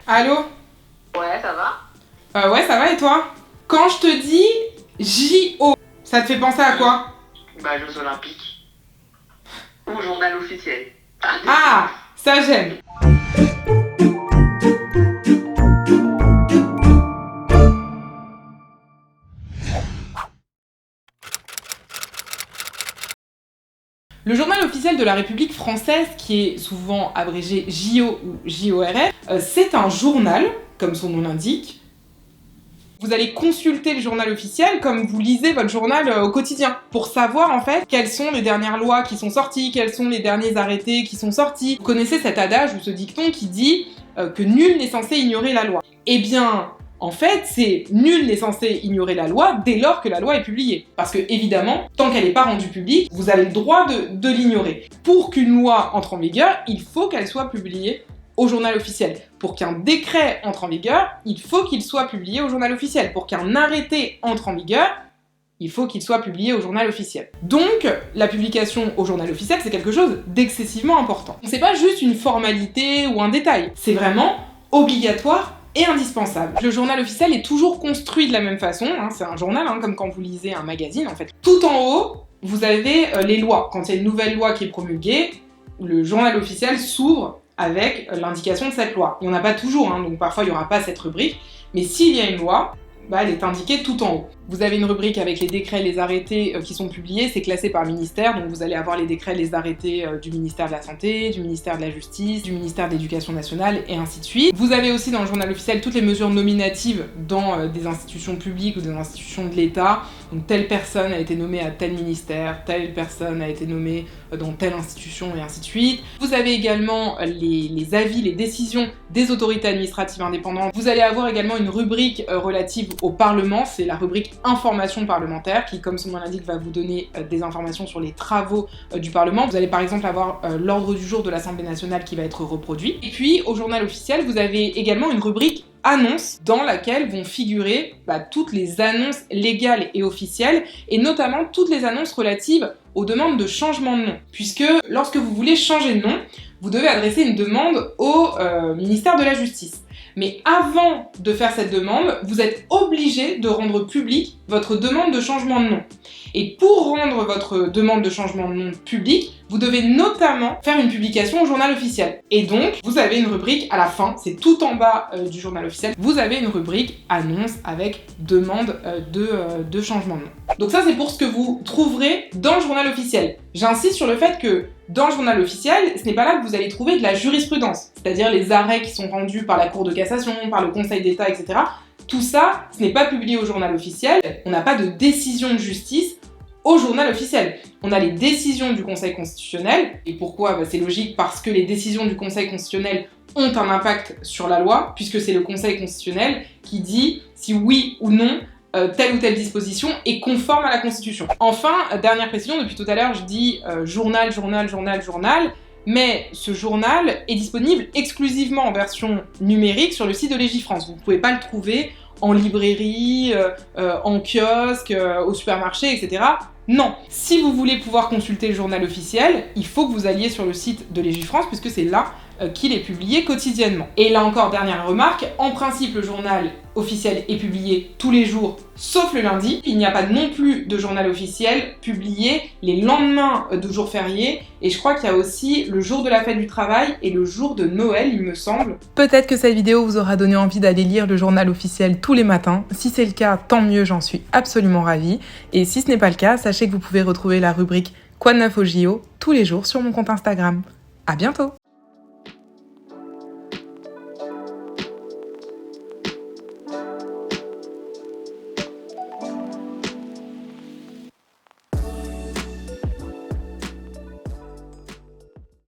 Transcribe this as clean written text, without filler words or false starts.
Allô? Ouais, ça va? Ouais, ça va et toi? Quand je te dis JO, ça te fait penser à quoi? Bah, Jeux Olympiques. Ou journal officiel. Ah, ça j'aime. Le journal officiel de la République française, qui est souvent abrégé JO ou JORF, c'est un journal, comme son nom l'indique. Vous allez consulter le journal officiel comme vous lisez votre journal au quotidien, pour savoir en fait quelles sont les dernières lois qui sont sorties, quels sont les derniers arrêtés qui sont sortis. Vous connaissez cet adage ou ce dicton qui dit que nul n'est censé ignorer la loi. Eh bien, en fait, c'est nul n'est censé ignorer la loi dès lors que la loi est publiée. Parce que, évidemment, tant qu'elle n'est pas rendue publique, vous avez le droit de l'ignorer. Pour qu'une loi entre en vigueur, il faut qu'elle soit publiée au journal officiel. Pour qu'un décret entre en vigueur, il faut qu'il soit publié au journal officiel. Pour qu'un arrêté entre en vigueur, il faut qu'il soit publié au journal officiel. Donc, la publication au journal officiel, c'est quelque chose d'excessivement important. C'est pas juste une formalité ou un détail, c'est vraiment obligatoire et indispensable. Le journal officiel est toujours construit de la même façon, hein, c'est un journal, hein, comme quand vous lisez un magazine en fait. Tout en haut, vous avez les lois. Quand il y a une nouvelle loi qui est promulguée, le journal officiel s'ouvre avec l'indication de cette loi. Il n'y en a pas toujours, hein, donc parfois il n'y aura pas cette rubrique, mais s'il y a une loi, elle est indiquée tout en haut. Vous avez une rubrique avec les décrets, les arrêtés qui sont publiés, c'est classé par ministère, donc vous allez avoir les décrets, les arrêtés du ministère de la Santé, du ministère de la Justice, du ministère de l'Éducation nationale, et ainsi de suite. Vous avez aussi dans le journal officiel toutes les mesures nominatives dans des institutions publiques ou des institutions de l'État, donc telle personne a été nommée à tel ministère, telle personne a été nommée dans telle institution, et ainsi de suite. Vous avez également les avis, les décisions des autorités administratives indépendantes. Vous allez avoir également une rubrique relative au Parlement, c'est la rubrique information parlementaire qui, comme son nom l'indique, va vous donner des informations sur les travaux du Parlement. Vous allez par exemple avoir l'ordre du jour de l'Assemblée nationale qui va être reproduit. Et puis au journal officiel, vous avez également une rubrique annonces dans laquelle vont figurer toutes les annonces légales et officielles, et notamment toutes les annonces relatives aux demandes de changement de nom. Puisque lorsque vous voulez changer de nom, vous devez adresser une demande au ministère de la Justice. Mais avant de faire cette demande, vous êtes obligé de rendre public votre demande de changement de nom. Et pour rendre votre demande de changement de nom public, vous devez notamment faire une publication au journal officiel. Et donc, vous avez une rubrique à la fin, c'est tout en bas du journal officiel, vous avez une rubrique annonce avec demande de changement de nom. Donc ça, c'est pour ce que vous trouverez dans le journal officiel. J'insiste sur le fait que dans le journal officiel, ce n'est pas là que vous allez trouver de la jurisprudence, c'est-à-dire les arrêts qui sont rendus par la Cour de cassation, par le Conseil d'État, etc. Tout ça, ce n'est pas publié au journal officiel, on n'a pas de décision de justice au journal officiel. On a les décisions du Conseil constitutionnel, et pourquoi? C'est logique, parce que les décisions du Conseil constitutionnel ont un impact sur la loi, puisque c'est le Conseil constitutionnel qui dit si oui ou non telle ou telle disposition est conforme à la Constitution. Enfin, dernière précision, depuis tout à l'heure je dis journal, mais ce journal est disponible exclusivement en version numérique sur le site de Légifrance. Vous ne pouvez pas le trouver en librairie, en kiosque, au supermarché, etc. Non. Si vous voulez pouvoir consulter le journal officiel, il faut que vous alliez sur le site de Légifrance, puisque c'est là qu'il est publié quotidiennement. Et là encore, dernière remarque, en principe le journal officiel est publié tous les jours, sauf le lundi. Il n'y a pas non plus de journal officiel publié les lendemains de jours fériés, et je crois qu'il y a aussi le jour de la fête du travail et le jour de Noël, il me semble. Peut-être que cette vidéo vous aura donné envie d'aller lire le journal officiel tous les matins. Si c'est le cas, tant mieux, j'en suis absolument ravie. Et si ce n'est pas le cas, sachez que vous pouvez retrouver la rubrique Quoi de neuf au JO tous les jours sur mon compte Instagram. À bientôt!